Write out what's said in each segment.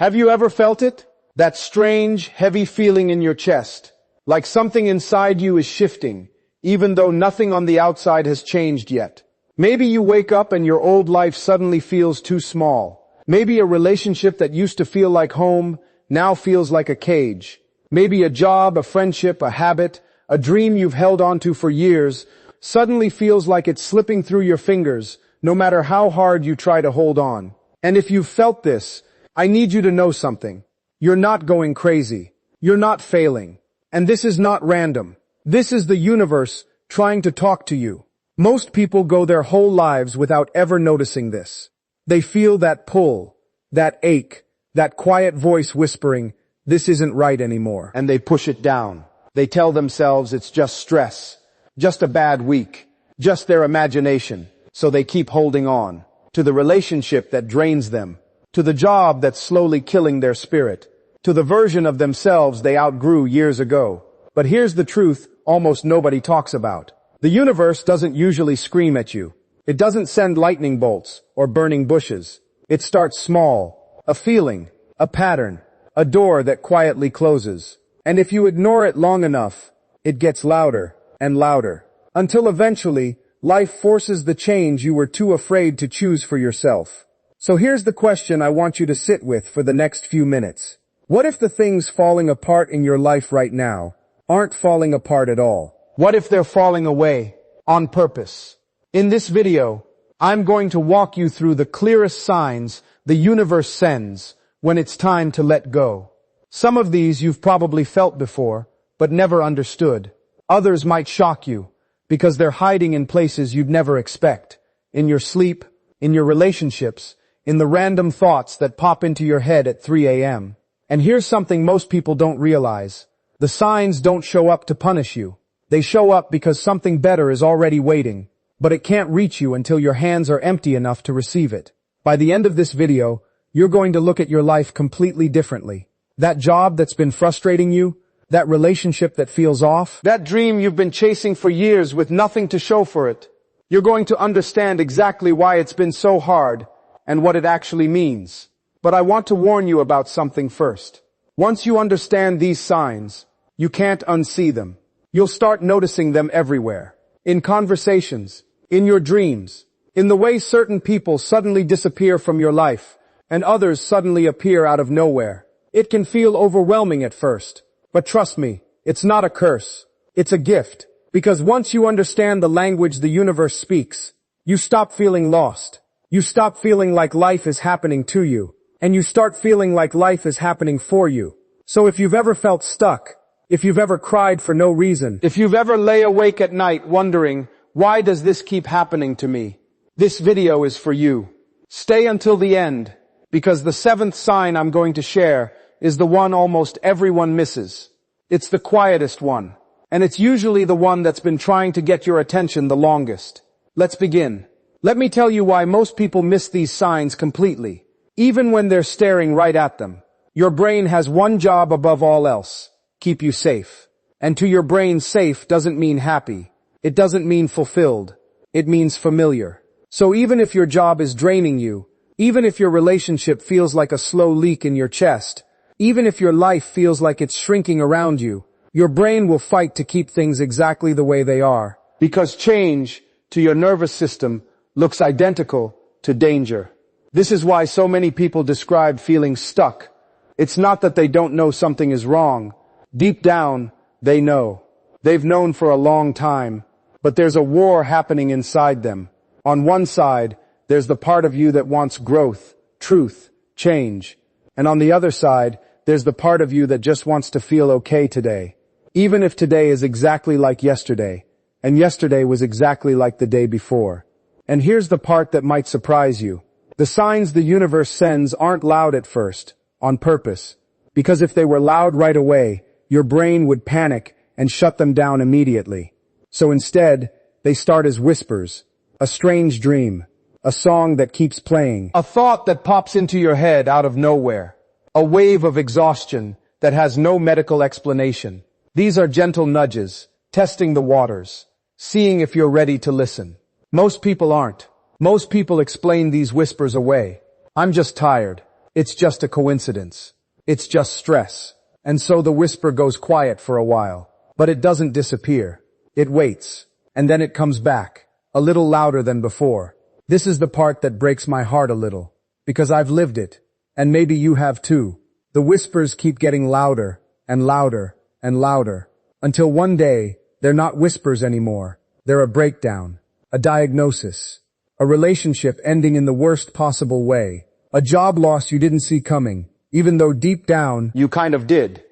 Have you ever felt it? That strange, heavy feeling in your chest, like something inside you is shifting, even though nothing on the outside has changed yet. Maybe you wake up and your old life suddenly feels too small. Maybe a relationship that used to feel like home now feels like a cage. Maybe a job, a friendship, a habit, a dream you've held onto for years suddenly feels like it's slipping through your fingers, no matter how hard you try to hold on. And if you've felt this, I need you to know something. You're not going crazy. You're not failing. And this is not random. This is the universe trying to talk to you. Most people go their whole lives without ever noticing this. They feel that pull, that ache, that quiet voice whispering, "This isn't right anymore." And they push it down. They tell themselves it's just stress, just a bad week, just their imagination. So they keep holding on to the relationship that drains them, to the job that's slowly killing their spirit, to the version of themselves they outgrew years ago. But here's the truth almost nobody talks about. The universe doesn't usually scream at you. It doesn't send lightning bolts or burning bushes. It starts small, a feeling, a pattern, a door that quietly closes. And if you ignore it long enough, it gets louder and louder, until eventually life forces the change you were too afraid to choose for yourself. So here's the question I want you to sit with for the next few minutes. What if the things falling apart in your life right now aren't falling apart at all? What if they're falling away on purpose? In this video, I'm going to walk you through the clearest signs the universe sends when it's time to let go. Some of these you've probably felt before, but never understood. Others might shock you, because they're hiding in places you'd never expect. In your sleep, in your relationships, in the random thoughts that pop into your head at 3 a.m. And here's something most people don't realize. The signs don't show up to punish you. They show up because something better is already waiting, but it can't reach you until your hands are empty enough to receive it. By the end of this video, you're going to look at your life completely differently. That job that's been frustrating you, that relationship that feels off, that dream you've been chasing for years with nothing to show for it. You're going to understand exactly why it's been so hard and what it actually means. But I want to warn you about something first. Once you understand these signs, you can't unsee them. You'll start noticing them everywhere. In conversations, in your dreams, in the way certain people suddenly disappear from your life, and others suddenly appear out of nowhere. It can feel overwhelming at first, but trust me, it's not a curse. It's a gift. Because once you understand the language the universe speaks, you stop feeling lost. You stop feeling like life is happening to you, and you start feeling like life is happening for you. So if you've ever felt stuck, if you've ever cried for no reason, if you've ever lay awake at night wondering, why does this keep happening to me? This video is for you. Stay until the end, because the seventh sign I'm going to share is the one almost everyone misses. It's the quietest one, and it's usually the one that's been trying to get your attention the longest. Let's begin. Let me tell you why most people miss these signs completely, even when they're staring right at them. Your brain has one job above all else: keep you safe. And to your brain, safe doesn't mean happy. It doesn't mean fulfilled. It means familiar. So even if your job is draining you, even if your relationship feels like a slow leak in your chest, even if your life feels like it's shrinking around you, your brain will fight to keep things exactly the way they are. Because change, to your nervous system, looks identical to danger. This is why so many people describe feeling stuck. It's not that they don't know something is wrong. Deep down, they know. They've known for a long time. But there's a war happening inside them. On one side, there's the part of you that wants growth, truth, change. And on the other side, there's the part of you that just wants to feel okay today. Even if today is exactly like yesterday, and yesterday was exactly like the day before. And here's the part that might surprise you. The signs the universe sends aren't loud at first, on purpose. Because if they were loud right away, your brain would panic and shut them down immediately. So instead, they start as whispers, a strange dream, a song that keeps playing, a thought that pops into your head out of nowhere, a wave of exhaustion that has no medical explanation. These are gentle nudges, testing the waters, seeing if you're ready to listen. Most people aren't. Most people explain these whispers away. I'm just tired. It's just a coincidence. It's just stress. And so the whisper goes quiet for a while. But it doesn't disappear. It waits. And then it comes back. A little louder than before. This is the part that breaks my heart a little. Because I've lived it. And maybe you have too. The whispers keep getting louder and louder and louder. Until one day, they're not whispers anymore. They're a breakdown. A diagnosis. A relationship ending in the worst possible way. A job loss you didn't see coming, even though deep down you kind of did.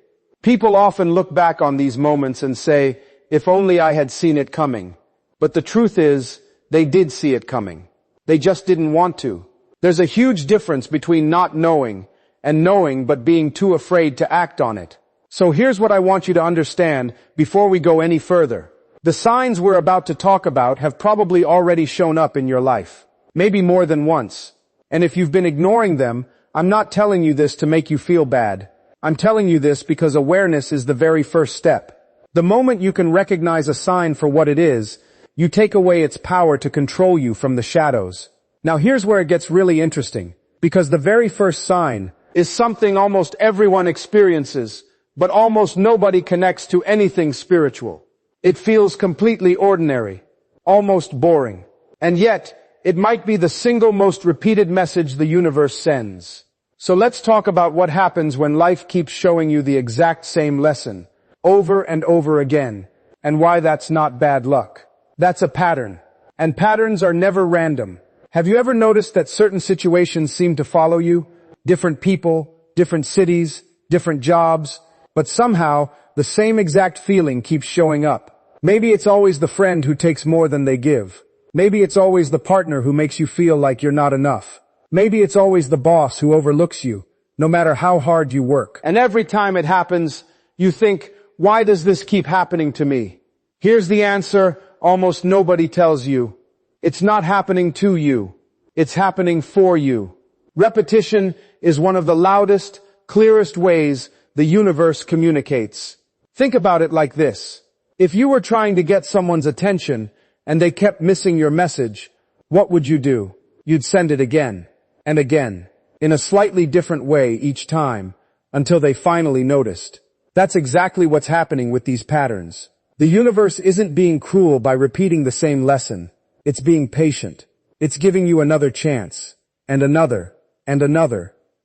People often look back on these moments and say, if only I had seen it coming. But the truth is, they did see it coming. They just didn't want to. There's a huge difference between not knowing and knowing but being too afraid to act on it. So here's what I want you to understand before we go any further. The signs we're about to talk about have probably already shown up in your life. Maybe more than once. And if you've been ignoring them, I'm not telling you this to make you feel bad. I'm telling you this because awareness is the very first step. The moment you can recognize a sign for what it is, you take away its power to control you from the shadows. Now here's where it gets really interesting. Because the very first sign is something almost everyone experiences, but almost nobody connects to anything spiritual. It feels completely ordinary, almost boring. And yet, it might be the single most repeated message the universe sends. So let's talk about what happens when life keeps showing you the exact same lesson, over and over again, and why that's not bad luck. That's a pattern. And patterns are never random. Have you ever noticed that certain situations seem to follow you? Different people, different cities, different jobs, but somehow the same exact feeling keeps showing up. Maybe it's always the friend who takes more than they give. Maybe it's always the partner who makes you feel like you're not enough. Maybe it's always the boss who overlooks you, no matter how hard you work. And every time it happens, you think, why does this keep happening to me? Here's the answer almost nobody tells you. It's not happening to you. It's happening for you. Repetition is one of the loudest, clearest ways the universe communicates. Think about it like this. If you were trying to get someone's attention and they kept missing your message, what would you do? You'd send it again and again, in a slightly different way each time, until they finally noticed. That's exactly what's happening with these patterns. The universe isn't being cruel by repeating the same lesson. It's being patient. It's giving you another chance, and another,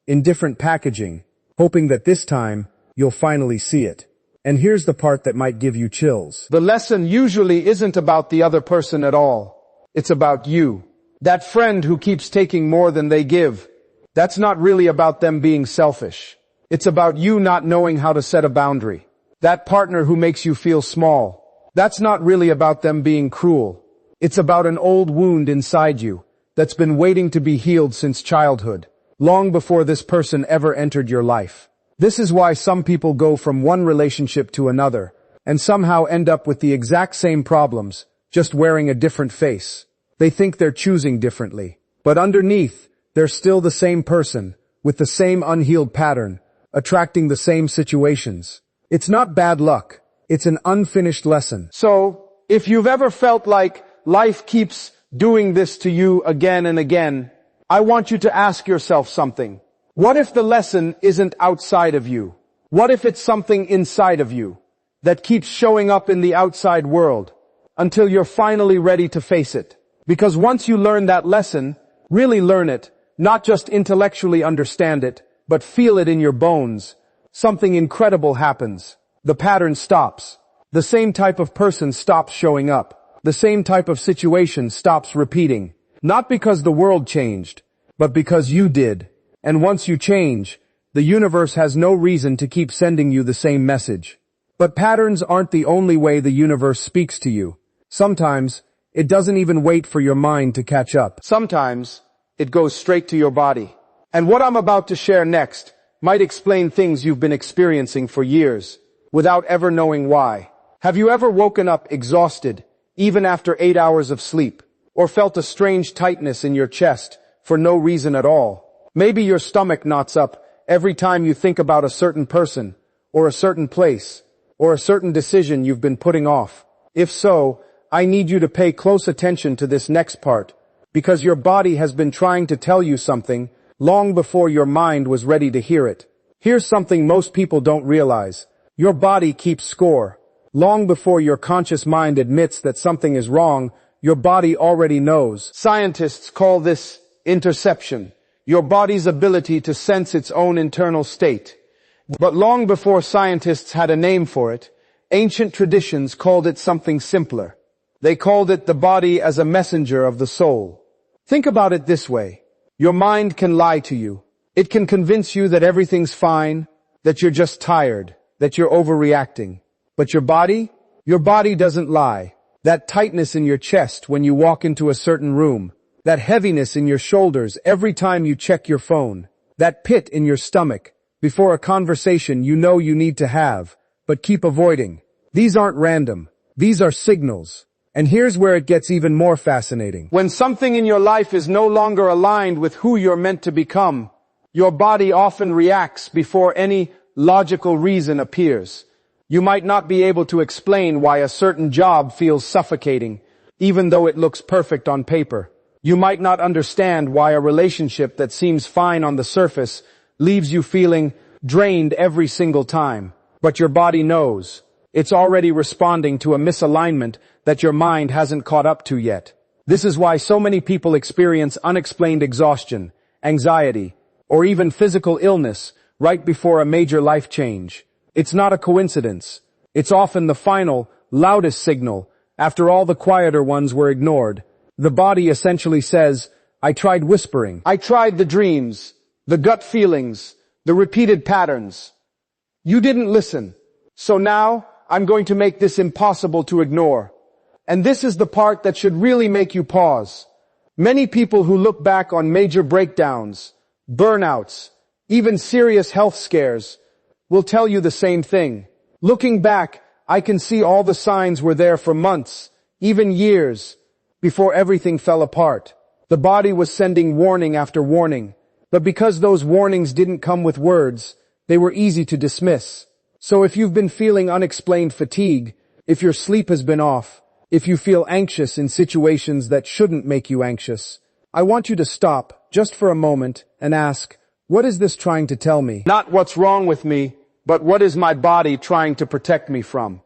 in different packaging, hoping that this time, you'll finally see it. And here's the part that might give you chills. The lesson usually isn't about the other person at all. It's about you. That friend who keeps taking more than they give. That's not really about them being selfish. It's about you not knowing how to set a boundary. That partner who makes you feel small. That's not really about them being cruel. It's about an old wound inside you that's been waiting to be healed since childhood, long before this person ever entered your life. This is why some people go from one relationship to another and somehow end up with the exact same problems, just wearing a different face. They think they're choosing differently, but underneath, they're still the same person with the same unhealed pattern, attracting the same situations. It's not bad luck. It's an unfinished lesson. So, if you've ever felt like life keeps doing this to you again and again, I want you to ask yourself something. What if the lesson isn't outside of you? What if it's something inside of you that keeps showing up in the outside world until you're finally ready to face it? Because once you learn that lesson, really learn it, not just intellectually understand it, but feel it in your bones, something incredible happens. The pattern stops. The same type of person stops showing up. The same type of situation stops repeating. Not because the world changed, but because you did. And once you change, the universe has no reason to keep sending you the same message. But patterns aren't the only way the universe speaks to you. Sometimes, it doesn't even wait for your mind to catch up. Sometimes, it goes straight to your body. And what I'm about to share next might explain things you've been experiencing for years, without ever knowing why. Have you ever woken up exhausted, even after 8 hours of sleep, or felt a strange tightness in your chest for no reason at all? Maybe your stomach knots up every time you think about a certain person, or a certain place, or a certain decision you've been putting off. If so, I need you to pay close attention to this next part, because your body has been trying to tell you something long before your mind was ready to hear it. Here's something most people don't realize. Your body keeps score. Long before your conscious mind admits that something is wrong, your body already knows. Scientists call this interception, your body's ability to sense its own internal state. But long before scientists had a name for it, ancient traditions called it something simpler. They called it the body as a messenger of the soul. Think about it this way. Your mind can lie to you. It can convince you that everything's fine, that you're just tired, that you're overreacting. But your body doesn't lie. That tightness in your chest when you walk into a certain room, that heaviness in your shoulders every time you check your phone, that pit in your stomach before a conversation you know you need to have, but keep avoiding. These aren't random. These are signals. And here's where it gets even more fascinating. When something in your life is no longer aligned with who you're meant to become, your body often reacts before any logical reason appears. You might not be able to explain why a certain job feels suffocating, even though it looks perfect on paper. You might not understand why a relationship that seems fine on the surface leaves you feeling drained every single time. But your body knows. It's already responding to a misalignment that your mind hasn't caught up to yet. This is why so many people experience unexplained exhaustion, anxiety, or even physical illness right before a major life change. It's not a coincidence. It's often the final, loudest signal after all the quieter ones were ignored. The body essentially says, I tried whispering. I tried the dreams, the gut feelings, the repeated patterns. You didn't listen. So now, I'm going to make this impossible to ignore. And this is the part that should really make you pause. Many people who look back on major breakdowns, burnouts, even serious health scares, will tell you the same thing. Looking back, I can see all the signs were there for months, even years, before everything fell apart. The body was sending warning after warning, but because those warnings didn't come with words, they were easy to dismiss. So if you've been feeling unexplained fatigue, if your sleep has been off, if you feel anxious in situations that shouldn't make you anxious, I want you to stop just for a moment and ask, what is this trying to tell me? Not what's wrong with me, but what is my body trying to protect me from?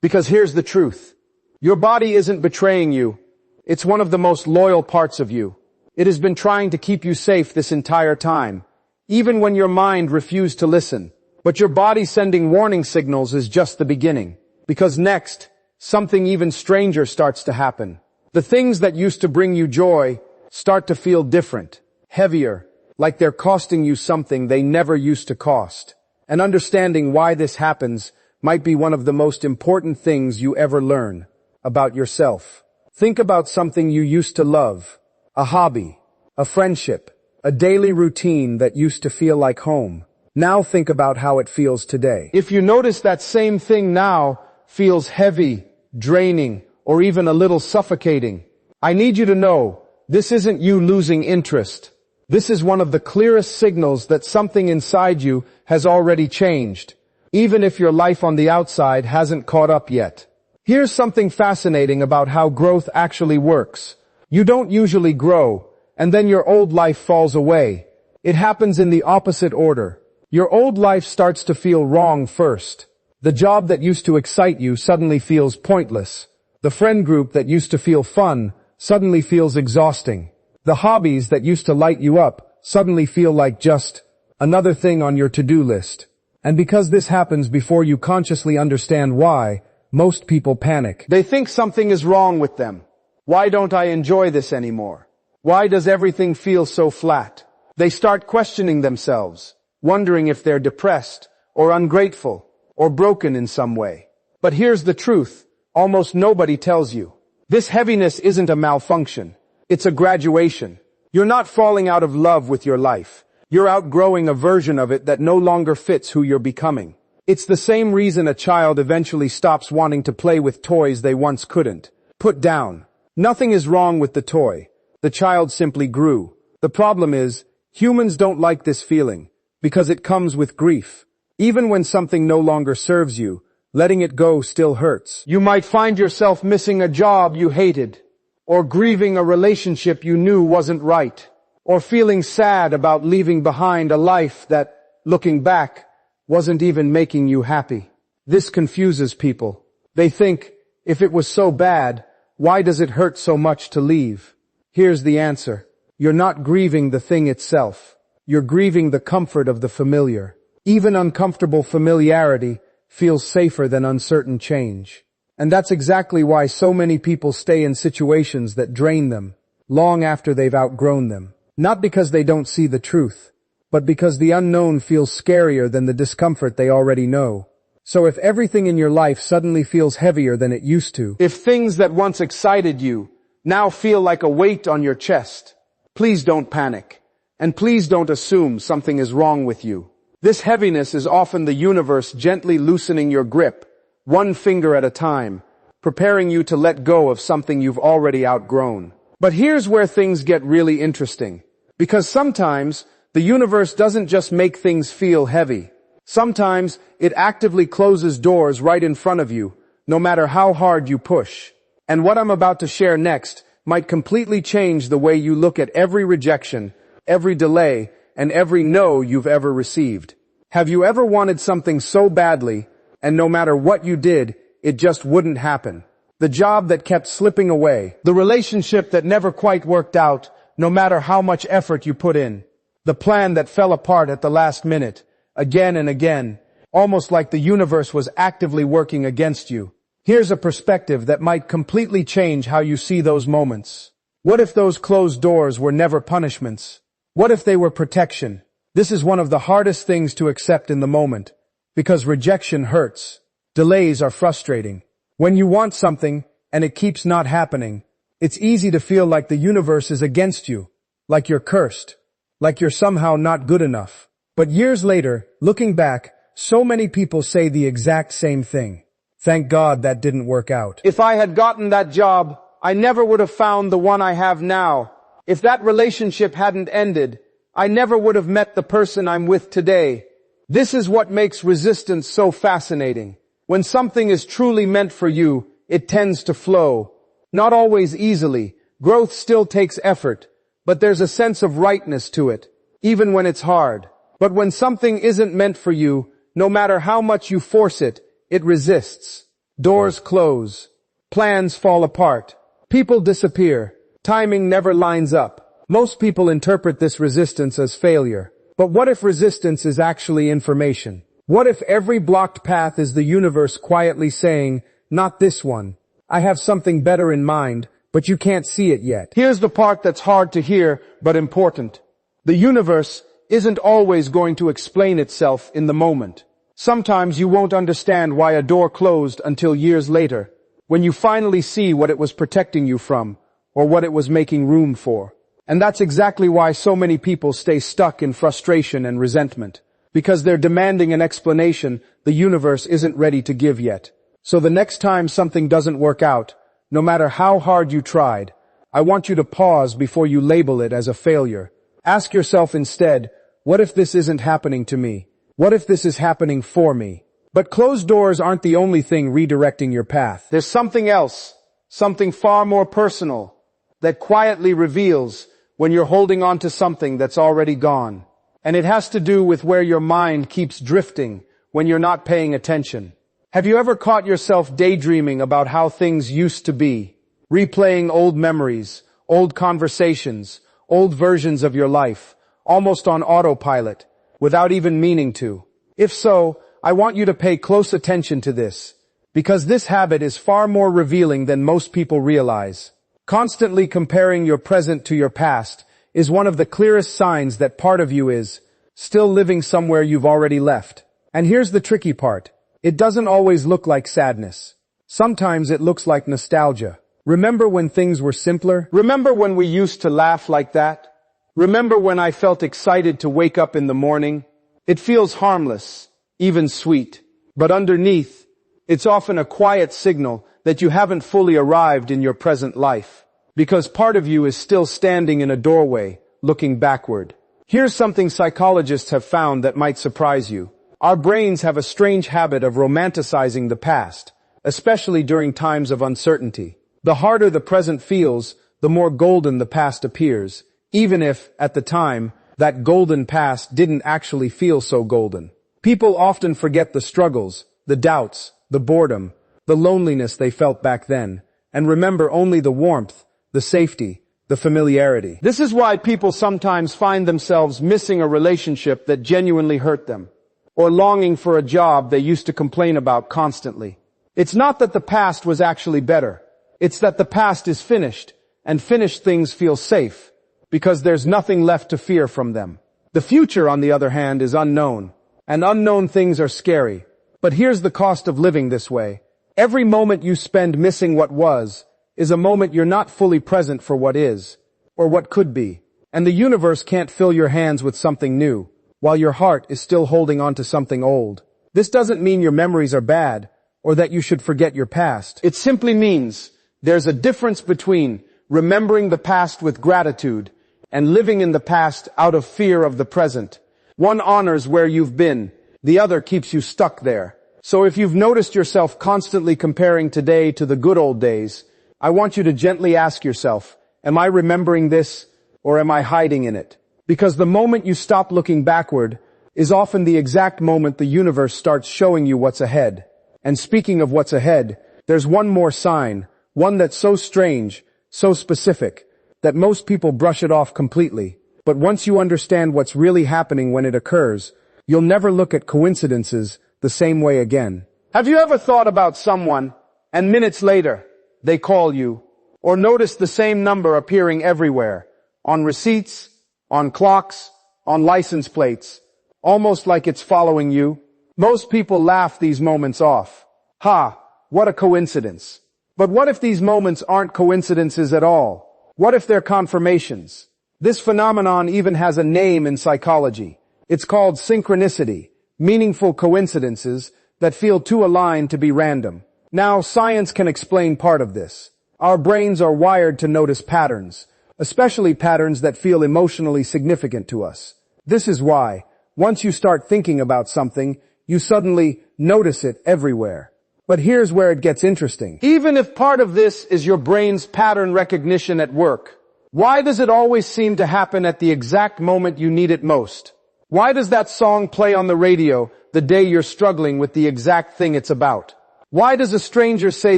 Because here's the truth. Your body isn't betraying you. It's one of the most loyal parts of you. It has been trying to keep you safe this entire time, even when your mind refused to listen. But your body sending warning signals is just the beginning. Because next, something even stranger starts to happen. The things that used to bring you joy start to feel different, heavier, like they're costing you something they never used to cost. And understanding why this happens might be one of the most important things you ever learn about yourself. Think about something you used to love, a hobby, a friendship, a daily routine that used to feel like home. Now think about how it feels today. If you notice that same thing now feels heavy, draining, or even a little suffocating, I need you to know this isn't you losing interest. This is one of the clearest signals that something inside you has already changed, even if your life on the outside hasn't caught up yet. Here's something fascinating about how growth actually works. You don't usually grow, and then your old life falls away. It happens in the opposite order. Your old life starts to feel wrong first. The job that used to excite you suddenly feels pointless. The friend group that used to feel fun suddenly feels exhausting. The hobbies that used to light you up suddenly feel like just another thing on your to-do list. And because this happens before you consciously understand why, most people panic. They think something is wrong with them. Why don't I enjoy this anymore? Why does everything feel so flat? They start questioning themselves, wondering if they're depressed or ungrateful or broken in some way. But here's the truth. Almost nobody tells you. This heaviness isn't a malfunction. It's a graduation. You're not falling out of love with your life. You're outgrowing a version of it that no longer fits who you're becoming. It's the same reason a child eventually stops wanting to play with toys they once couldn't. Put down. Nothing is wrong with the toy. The child simply grew. The problem is, humans don't like this feeling, because it comes with grief. Even when something no longer serves you, letting it go still hurts. You might find yourself missing a job you hated, or grieving a relationship you knew wasn't right. or feeling sad about leaving behind a life that, looking back, wasn't even making you happy. This confuses people. They think, if it was so bad, why does it hurt so much to leave? Here's the answer. You're not grieving the thing itself. You're grieving the comfort of the familiar. Even uncomfortable familiarity feels safer than uncertain change. And that's exactly why so many people stay in situations that drain them, long after they've outgrown them. Not because they don't see the truth, but because the unknown feels scarier than the discomfort they already know. So if everything in your life suddenly feels heavier than it used to, if things that once excited you now feel like a weight on your chest, please don't panic. And please don't assume something is wrong with you. This heaviness is often the universe gently loosening your grip, one finger at a time, preparing you to let go of something you've already outgrown. But here's where things get really interesting. Because sometimes the universe doesn't just make things feel heavy. Sometimes it actively closes doors right in front of you, no matter how hard you push. And what I'm about to share next might completely change the way you look at every rejection, every delay, and every no you've ever received. Have you ever wanted something so badly, and no matter what you did, it just wouldn't happen? The job that kept slipping away, the relationship that never quite worked out, no matter how much effort you put in, the plan that fell apart at the last minute, again and again, almost like the universe was actively working against you. Here's a perspective that might completely change how you see those moments. What if those closed doors were never punishments? What if they were protection? This is one of the hardest things to accept in the moment, because rejection hurts. Delays are frustrating. When you want something, and it keeps not happening, it's easy to feel like the universe is against you, like you're cursed, like you're somehow not good enough. But years later, looking back, so many people say the exact same thing. Thank God that didn't work out. If I had gotten that job, I never would have found the one I have now. If that relationship hadn't ended, I never would have met the person I'm with today. This is what makes resistance so fascinating. When something is truly meant for you, it tends to flow. Not always easily. Growth still takes effort, but there's a sense of rightness to it, even when it's hard. But when something isn't meant for you, no matter how much you force it, it resists. Doors close. Plans fall apart. People disappear. Timing never lines up. Most people interpret this resistance as failure. But what if resistance is actually information? What if every blocked path is the universe quietly saying, not this one. I have something better in mind, but you can't see it yet. Here's the part that's hard to hear, but important. The universe isn't always going to explain itself in the moment. Sometimes you won't understand why a door closed until years later, when you finally see what it was protecting you from, or what it was making room for. And that's exactly why so many people stay stuck in frustration and resentment. Because they're demanding an explanation the universe isn't ready to give yet. So the next time something doesn't work out, no matter how hard you tried, I want you to pause before you label it as a failure. Ask yourself instead, what if this isn't happening to me? What if this is happening for me? But closed doors aren't the only thing redirecting your path. There's something else, something far more personal, that quietly reveals when you're holding on to something that's already gone. And it has to do with where your mind keeps drifting when you're not paying attention. Have you ever caught yourself daydreaming about how things used to be? Replaying old memories, old conversations, old versions of your life, almost on autopilot, without even meaning to. If so, I want you to pay close attention to this, because this habit is far more revealing than most people realize. Constantly comparing your present to your past is one of the clearest signs that part of you is still living somewhere you've already left. And here's the tricky part. It doesn't always look like sadness. Sometimes it looks like nostalgia. Remember when things were simpler? Remember when we used to laugh like that? Remember when I felt excited to wake up in the morning? It feels harmless, even sweet. But underneath, it's often a quiet signal that you haven't fully arrived in your present life. Because part of you is still standing in a doorway, looking backward. Here's something psychologists have found that might surprise you. Our brains have a strange habit of romanticizing the past, especially during times of uncertainty. The harder the present feels, the more golden the past appears, even if, at the time, that golden past didn't actually feel so golden. People often forget the struggles, the doubts, the boredom, the loneliness they felt back then, and remember only the warmth, the safety, the familiarity. This is why people sometimes find themselves missing a relationship that genuinely hurt them, or longing for a job they used to complain about constantly. It's not that the past was actually better. It's that the past is finished, and finished things feel safe, because there's nothing left to fear from them. The future, on the other hand, is unknown, and unknown things are scary. But here's the cost of living this way. Every moment you spend missing what was is a moment you're not fully present for what is, or what could be. And the universe can't fill your hands with something new, while your heart is still holding on to something old. This doesn't mean your memories are bad, or that you should forget your past. It simply means there's a difference between remembering the past with gratitude and living in the past out of fear of the present. One honors where you've been, the other keeps you stuck there. So if you've noticed yourself constantly comparing today to the good old days, I want you to gently ask yourself, am I remembering this, or am I hiding in it? Because the moment you stop looking backward is often the exact moment the universe starts showing you what's ahead. And speaking of what's ahead, there's one more sign, one that's so strange, so specific, that most people brush it off completely. But once you understand what's really happening when it occurs, you'll never look at coincidences the same way again. Have you ever thought about someone, and minutes later, they call you, or notice the same number appearing everywhere, on receipts, on clocks, on license plates, almost like it's following you? Most people laugh these moments off. Ha, what a coincidence. But what if these moments aren't coincidences at all? What if they're confirmations? This phenomenon even has a name in psychology. It's called synchronicity, meaningful coincidences that feel too aligned to be random. Now, science can explain part of this. Our brains are wired to notice patterns, especially patterns that feel emotionally significant to us. This is why, once you start thinking about something, you suddenly notice it everywhere. But here's where it gets interesting. Even if part of this is your brain's pattern recognition at work, why does it always seem to happen at the exact moment you need it most? Why does that song play on the radio the day you're struggling with the exact thing it's about? Why does a stranger say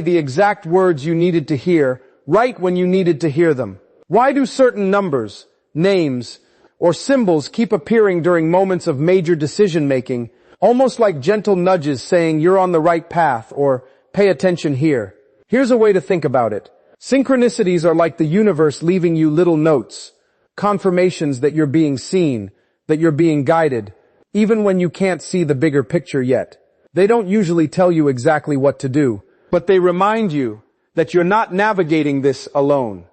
the exact words you needed to hear right when you needed to hear them? Why do certain numbers, names, or symbols keep appearing during moments of major decision-making, almost like gentle nudges saying you're on the right path or pay attention here? Here's a way to think about it. Synchronicities are like the universe leaving you little notes, confirmations that you're being seen, that you're being guided, even when you can't see the bigger picture yet. They don't usually tell you exactly what to do, but they remind you that you're not navigating this alone.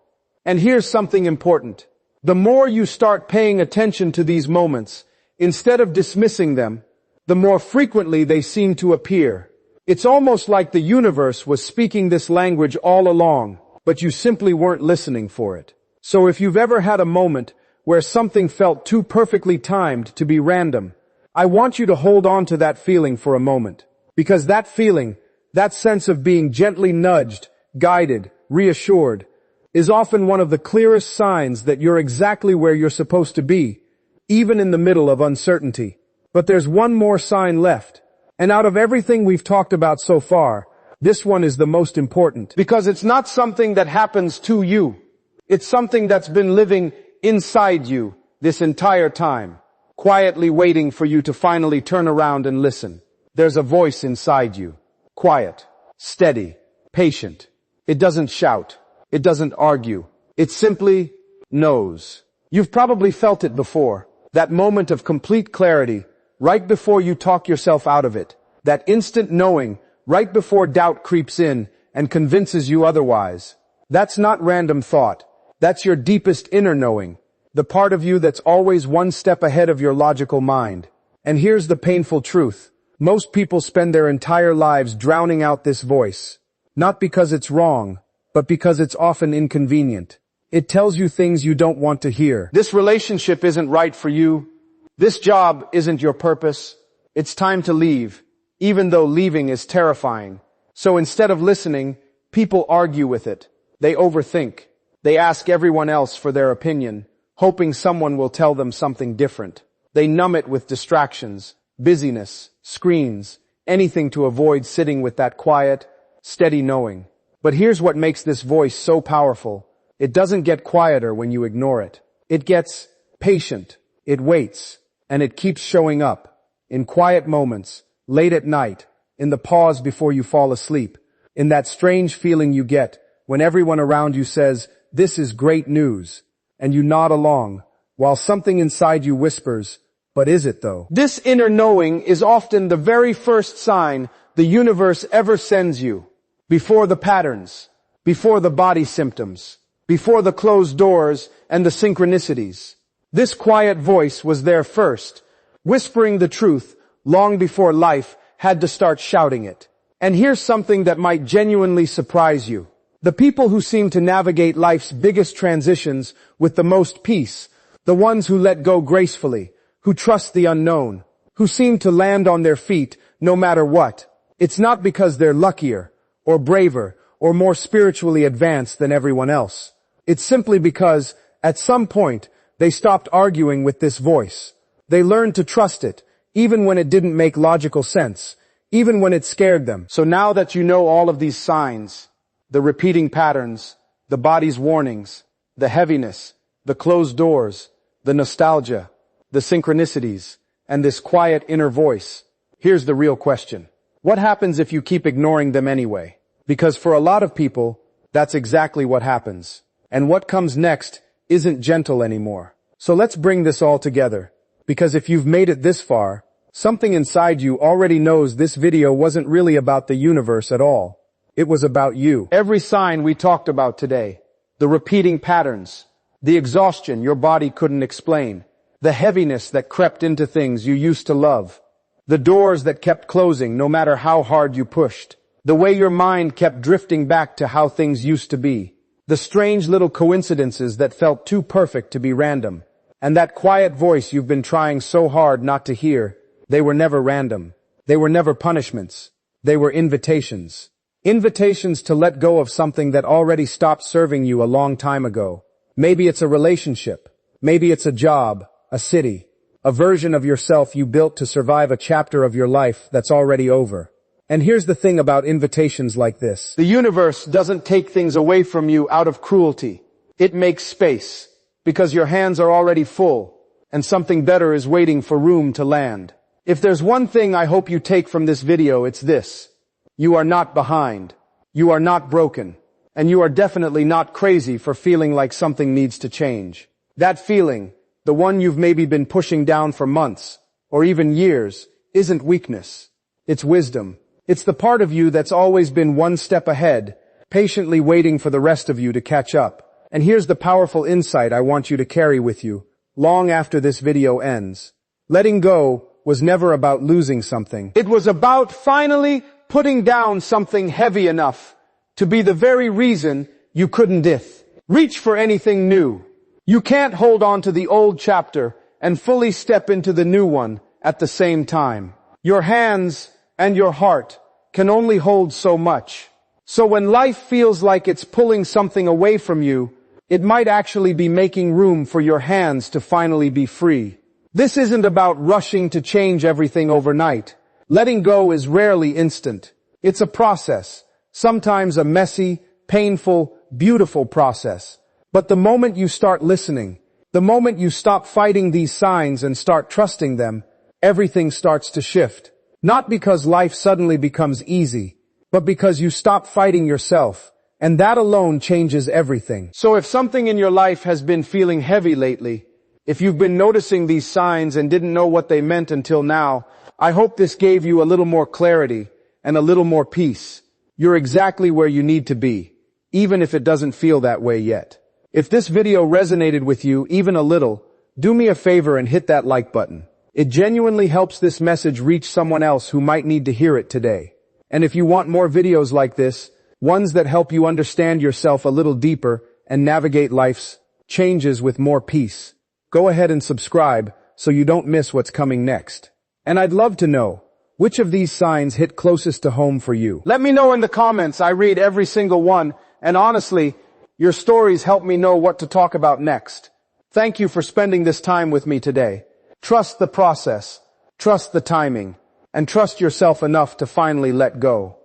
And here's something important. The more you start paying attention to these moments, instead of dismissing them, the more frequently they seem to appear. It's almost like the universe was speaking this language all along, but you simply weren't listening for it. So if you've ever had a moment where something felt too perfectly timed to be random, I want you to hold on to that feeling for a moment. Because that feeling, that sense of being gently nudged, guided, reassured, is often one of the clearest signs that you're exactly where you're supposed to be, even in the middle of uncertainty. But there's one more sign left. And out of everything we've talked about so far, this one is the most important. Because it's not something that happens to you. It's something that's been living inside you this entire time, quietly waiting for you to finally turn around and listen. There's a voice inside you. Quiet, steady, patient. It doesn't shout. It doesn't argue. It simply knows. You've probably felt it before. That moment of complete clarity, right before you talk yourself out of it. That instant knowing, right before doubt creeps in and convinces you otherwise. That's not random thought. That's your deepest inner knowing. The part of you that's always one step ahead of your logical mind. And here's the painful truth. Most people spend their entire lives drowning out this voice. Not because it's wrong, but because it's often inconvenient. It tells you things you don't want to hear. This relationship isn't right for you. This job isn't your purpose. It's time to leave, even though leaving is terrifying. So instead of listening, people argue with it. They overthink. They ask everyone else for their opinion. hoping someone will tell them something different. They numb it with distractions, busyness, screens, anything to avoid sitting with that quiet, steady knowing. But here's what makes this voice so powerful. It doesn't get quieter when you ignore it. It gets patient, it waits, and it keeps showing up. In quiet moments, late at night, in the pause before you fall asleep, in that strange feeling you get when everyone around you says, "This is great news," and you nod along, while something inside you whispers, "But is it though?" This inner knowing is often the very first sign the universe ever sends you. Before the patterns, before the body symptoms, before the closed doors and the synchronicities. This quiet voice was there first, whispering the truth long before life had to start shouting it. And here's something that might genuinely surprise you. The people who seem to navigate life's biggest transitions with the most peace, the ones who let go gracefully, who trust the unknown, who seem to land on their feet no matter what. It's not because they're luckier, or braver, or more spiritually advanced than everyone else. It's simply because, at some point, they stopped arguing with this voice. They learned to trust it, even when it didn't make logical sense, even when it scared them. So now that you know all of these signs, the repeating patterns, the body's warnings, the heaviness, the closed doors, the nostalgia, the synchronicities, and this quiet inner voice, here's the real question. What happens if you keep ignoring them anyway? Because for a lot of people, that's exactly what happens. And what comes next isn't gentle anymore. So let's bring this all together. Because if you've made it this far, something inside you already knows this video wasn't really about the universe at all. It was about you. Every sign we talked about today, the repeating patterns, the exhaustion your body couldn't explain, the heaviness that crept into things you used to love, the doors that kept closing no matter how hard you pushed, the way your mind kept drifting back to how things used to be, the strange little coincidences that felt too perfect to be random, and that quiet voice you've been trying so hard not to hear. They were never random. They were never punishments. They were invitations. Invitations to let go of something that already stopped serving you a long time ago. Maybe it's a relationship. Maybe it's a job, a city, a version of yourself you built to survive a chapter of your life that's already over. And here's the thing about invitations like this. The universe doesn't take things away from you out of cruelty. It makes space, because your hands are already full, and something better is waiting for room to land. If there's one thing I hope you take from this video, it's this. You are not behind. You are not broken. And you are definitely not crazy for feeling like something needs to change. That feeling, the one you've maybe been pushing down for months, or even years, isn't weakness. It's wisdom. It's the part of you that's always been one step ahead, patiently waiting for the rest of you to catch up. And here's the powerful insight I want you to carry with you, long after this video ends. Letting go was never about losing something. It was about finally putting down something heavy enough to be the very reason you couldn't reach for anything new. You can't hold on to the old chapter and fully step into the new one at the same time. Your hands and your heart can only hold so much. So when life feels like it's pulling something away from you, it might actually be making room for your hands to finally be free. This isn't about rushing to change everything overnight. Letting go is rarely instant. It's a process, sometimes a messy, painful, beautiful process. But the moment you start listening, the moment you stop fighting these signs and start trusting them, everything starts to shift. Not because life suddenly becomes easy, but because you stop fighting yourself, and that alone changes everything. So if something in your life has been feeling heavy lately, if you've been noticing these signs and didn't know what they meant until now, I hope this gave you a little more clarity and a little more peace. You're exactly where you need to be, even if it doesn't feel that way yet. If this video resonated with you even a little, do me a favor and hit that like button. It genuinely helps this message reach someone else who might need to hear it today. And if you want more videos like this, ones that help you understand yourself a little deeper and navigate life's changes with more peace, go ahead and subscribe so you don't miss what's coming next. And I'd love to know, which of these signs hit closest to home for you? Let me know in the comments. I read every single one, and honestly, your stories help me know what to talk about next. Thank you for spending this time with me today. Trust the process, trust the timing, and trust yourself enough to finally let go.